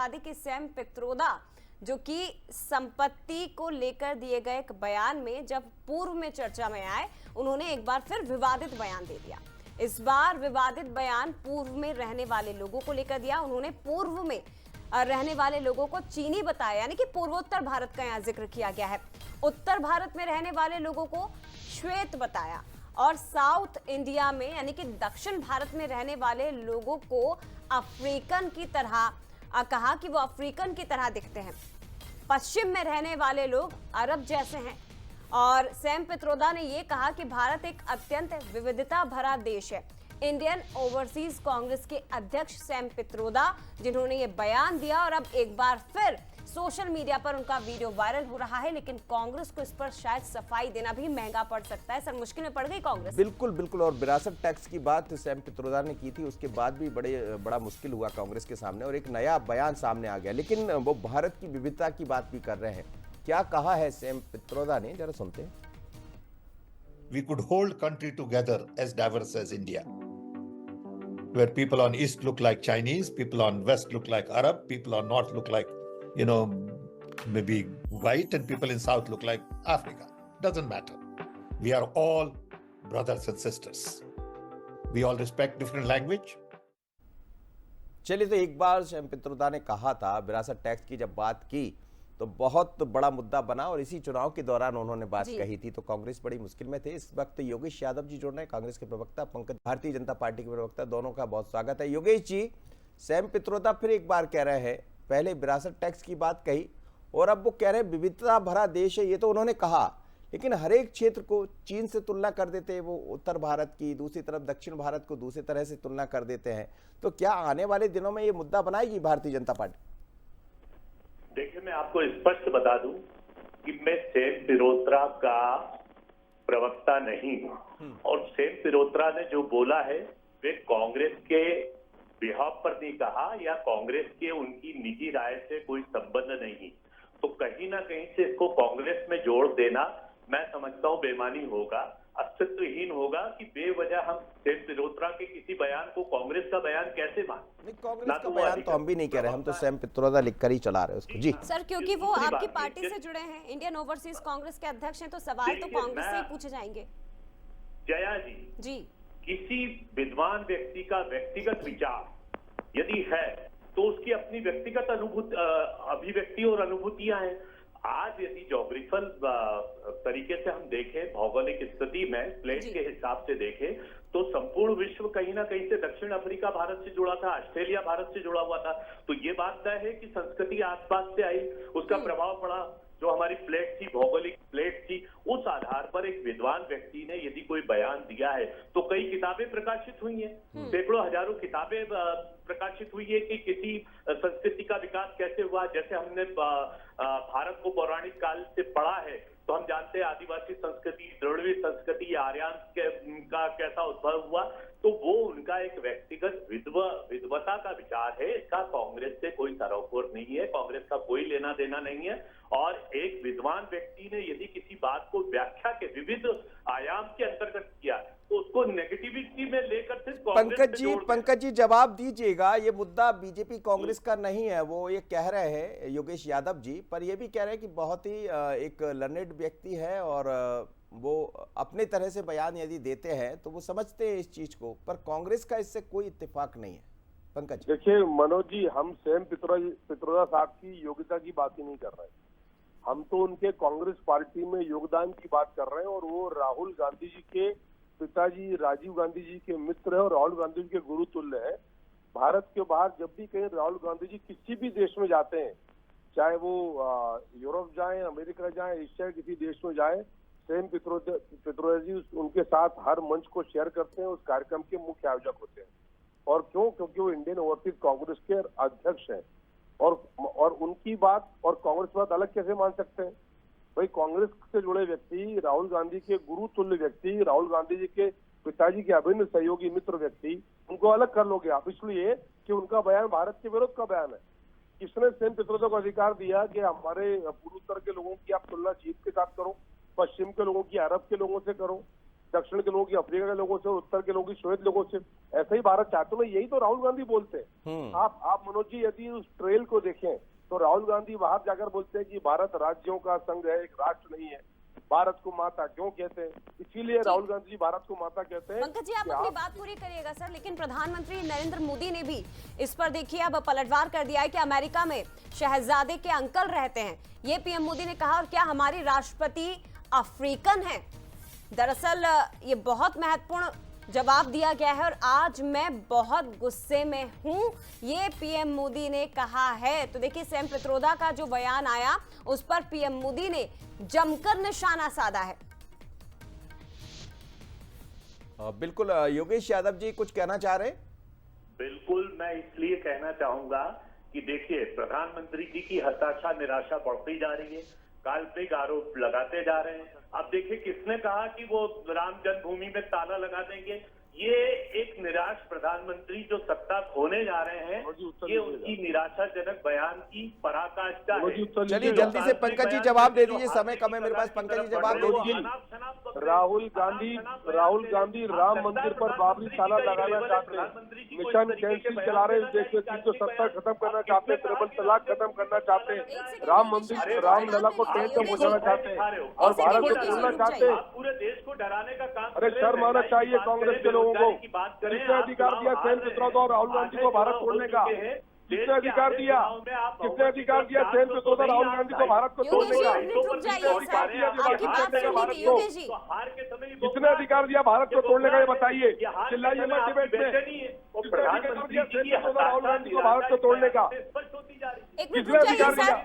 बता दें कि सैम पित्रोदा जो कि संपत्ति को लेकर दिए गए एक बयान में जब पूर्व में चर्चा में आए, उन्होंने एक बार फिर विवादित बयान दे दिया। इस बार विवादित बयान पूर्व में रहने वाले लोगों को लेकर दिया। उन्होंने पूर्व में रहने वाले लोगों को चीनी बताया, यानी कि पूर्वोत्तर भारत का यहाँ जिक्र किया गया है। उत्तर भारत में रहने वाले लोगों को श्वेत बताया और साउथ इंडिया में यानी कि दक्षिण भारत में रहने वाले लोगों को अफ्रीकन की तरह कहा कि वो अफ्रीकन की तरह दिखते हैं। पश्चिम में रहने वाले लोग अरब जैसे हैं। और सैम पित्रोदा ने यह कहा कि भारत एक अत्यंत विविधता भरा देश है। इंडियन ओवरसीज कांग्रेस के अध्यक्ष सैम पित्रोदा जिन्होंने ये बयान दिया और अब एक बार फिर सोशल मीडिया पर उनका वीडियो वायरल हो रहा है, लेकिन कांग्रेस को इस पर शायद सफाई देना भी महंगा पड़ सकता है। सर, मुश्किल में पड़ गई कांग्रेस। बिल्कुल बिल्कुल। और विरासत टैक्स की बात सैम पित्रोदा ने की थी, उसके बाद भी बड़ा मुश्किल हुआ कांग्रेस के सामने और एक नया बयान सामने आ गया। लेकिन वो भारत की विविधता की बात भी कर रहे हैं। क्या कहा है सैम पित्रोदा ने, जरा सुनते हैं। We could hold country together as diverse as India, where people on east look like Chinese, people on west look like Arab, people on north look like, maybe white, and people in south look like Africa. Doesn't matter. We are all brothers and sisters. We all respect different language. चलिए, तो एक बार Sam Pitroda ने कहा था, विरासत tax की जब बात की तो बहुत बड़ा मुद्दा बना और इसी चुनाव के दौरान उन्होंने बात कही थी, तो कांग्रेस बड़ी मुश्किल में थे। इस वक्त योगेश यादव जी जुड़ रहे हैं, कांग्रेस के प्रवक्ता, पंकज भारतीय जनता पार्टी के प्रवक्ता, दोनों का बहुत स्वागत है। योगेश जी, सैम पित्रोदा फिर एक बार कह रहे हैं, पहले विरासत टैक्स की बात कही और अब वो कह रहे हैं विविधता भरा देश है। ये तो उन्होंने कहा, लेकिन हर एक क्षेत्र को चीन से तुलना कर देते हैं, वो उत्तर भारत की, दूसरी तरफ दक्षिण भारत को दूसरी तरह से तुलना कर देते हैं। तो क्या आने वाले दिनों में ये मुद्दा बनाएगी भारतीय जनता पार्टी? देखिए, मैं आपको स्पष्ट बता दूं कि मैं सैम पित्रोदा का प्रवक्ता नहीं हूं और सैम पित्रोदा ने जो बोला है वे कांग्रेस के बिहाफ पर नहीं कहा या कांग्रेस के उनकी निजी राय से कोई संबंध नहीं। तो कहीं ना कहीं से इसको कांग्रेस में जोड़ देना मैं समझता हूं बेईमानी होगा, अस्तित्वहीन होगा कि बेवजह हम सैम पित्रोदा के किसी बयान को कांग्रेस का बयान कैसे माने। कांग्रेस का बयान तो हम भी नहीं कह रहे, हम तो सैम पित्रोदा लिखकर ही चला रहे उसको। जी सर, क्योंकि वो आपकी पार्टी से जुड़े हैं, इंडियन ओवरसीज कांग्रेस के अध्यक्ष हैं, तो सवाल तो कांग्रेस से ही पूछे जाएंगे। जया जी, किसी विद्वान व्यक्ति का व्यक्तिगत विचार यदि है तो उसकी अपनी व्यक्तिगत अभिव्यक्ति और अनुभूतियां हैं। आज यदि ज्योग्राफिकल तरीके से हम देखें, भौगोलिक स्थिति में प्लेट के हिसाब से देखें, तो संपूर्ण विश्व कहीं ना कहीं से दक्षिण अफ्रीका भारत से जुड़ा था, ऑस्ट्रेलिया भारत से जुड़ा हुआ था। तो ये बात तय है कि संस्कृति आसपास से आई, उसका प्रभाव पड़ा, जो हमारी प्लेट थी, भौगोलिक प्लेट थी, उस आधार पर एक विद्वान व्यक्ति ने यदि कोई बयान दिया है तो कई किताबें प्रकाशित हुई हैं, सैकड़ों हजारों किताबें प्रकाशित हुई है कि किसी संस्कृति का विकास कैसे हुआ। जैसे हमने भारत को पौराणिक काल से पढ़ा है तो हम जानते हैं आदिवासी संस्कृति, द्रविड़ संस्कृति, आर्यन का कैसा उद्भव हुआ। तो वो उनका एक व्यक्तिगत विद्वता का विचार है, इसका कांग्रेस से कोई सरोकार नहीं है, कांग्रेस का कोई लेना देना नहीं है। और एक विद्वान व्यक्ति ने यदि किसी बात को व्याख्या के विविध आयाम के अंतर्गत किया तो उसको नेगेटिविटी में लेकर सिर्फ पंकज जी जवाब दीजिएगा। ये मुद्दा बीजेपी कांग्रेस का नहीं है, वो ये कह रहे हैं योगेश यादव जी, पर ये भी कह रहे हैं कि बहुत ही एक लर्नेड व्यक्ति है और वो अपने तरह से बयान यदि देते हैं तो वो समझते हैं इस चीज को, पर कांग्रेस का इससे कोई इत्तेफाक नहीं है। पंकज, देखिए मनोज जी, हम सैम पित्रोदा साहब की योग्यता की बात ही नहीं कर रहे हैं, हम तो उनके कांग्रेस पार्टी में योगदान की बात कर रहे हैं। और वो राहुल गांधी जी के पिताजी राजीव गांधी जी के मित्र है और राहुल गांधी जी के गुरु तुल्य है। भारत के बाहर जब भी कहीं राहुल गांधी जी किसी भी देश में जाते हैं, चाहे वो यूरोप जाए, अमेरिका जाए, एशिया किसी देश में जाए, सैम पित्रोदा जी उनके साथ हर मंच को शेयर करते हैं, उस कार्यक्रम के मुख्य आयोजक होते हैं। और क्यों? क्योंकि वो इंडियन ओवरसीज कांग्रेस के अध्यक्ष हैं और उनकी बात और कांग्रेस बात अलग कैसे मान सकते हैं? भाई, कांग्रेस से जुड़े व्यक्ति, राहुल गांधी के गुरु तुल्य व्यक्ति, राहुल गांधी जी के पिताजी के अभिन्न सहयोगी मित्र व्यक्ति, उनको अलग कर लोगे आप इसलिए कि उनका बयान भारत के विरोध का बयान है। किसने सैम पित्रोदा को अधिकार दिया कि हमारे पूर्वोत्तर के लोगों की आप तुलना चीन के साथ करो, पश्चिम के लोगों की अरब के लोगों से करो? दक्षिण के लोगों की, अफ्रीका के लोगों से, उत्तर के लोगों की, श्वेत लोगों से। ऐसा ही भारत चाहते हो, यही तो राहुल गांधी बोलते हैं। आप मनोज जी यदि उस ट्रेल को देखें तो राहुल गांधी बाहर जाकर बोलते हैं कि भारत राज्यों का संघ है, एक राष्ट्र नहीं है। भारत को माता क्यों कहते हैं? इसीलिए राहुल गांधी जी भारत को माता कहते हैं। पंकज जी आप अपनी बात पूरी करिएगा सर, लेकिन प्रधानमंत्री नरेंद्र मोदी ने भी इस पर देखिए अब पलटवार कर दिया है कि अमेरिका में शहजादे के अंकल रहते हैं, ये पीएम मोदी ने कहा। और क्या हमारी राष्ट्रपति अफ्रीकन है? दरअसल ये बहुत महत्वपूर्ण जवाब दिया गया है और आज मैं बहुत गुस्से में हूं, ये पीएम मोदी ने कहा है। तो देखिए सैम पित्रोदा का जो बयान आया उस पर पीएम मोदी ने जमकर निशाना साधा है। बिल्कुल योगेश यादव जी कुछ कहना चाह रहे हैं? बिल्कुल, मैं इसलिए कहना चाहूंगा कि देखिए प्रधानमंत्री जी की हताशा निराशा बढ़ती जा रही है, काल्पनिक आरोप लगाते जा रहे हैं। अब देखिए किसने कहा कि वो राम जन्मभूमि में ताला लगा देंगे? ये एक निराश प्रधानमंत्री जो सत्ता खोने जा रहे हैं, ये उनकी निराशाजनक बयान की पराकाष्ठा है। चलिए जल्दी से पंकज जी जवाब दे दीजिए, समय कम है मेरे पास। पंकज जी जवाब दे दीजिए। राहुल गांधी राम मंदिर पर बाबरी ताला लगाना चाहते हैं, मिशन कैंसिल चला रहे हैं, देश में 370 खत्म करना चाहते हैं, ट्रिपल तलाक खत्म करना चाहते हैं, राम मंदिर रामलला को ट्रेन से पहुंचाना चाहते हैं और भारत को तोड़ना चाहते हैं। पूरे देश को डराने का काम। अरे शर्म आना चाहिए कांग्रेस के लोगों को। किसने अधिकार दिया सैम पित्रोदा और राहुल गांधी को भारत तोड़ने का? किसने अधिकार दिया? किसने अधिकार दिया सैम पित्रोदा राहुल गांधी को भारत को तोड़ने का? किसने अधिकार दिया भारत को तोड़ने का? ये बताइए, चिल्लाइए मत डिबेट में। किसने अधिकार दिया सैम पित्रोदा राहुल गांधी को भारत को तोड़ने का? किसने अधिकार दिया?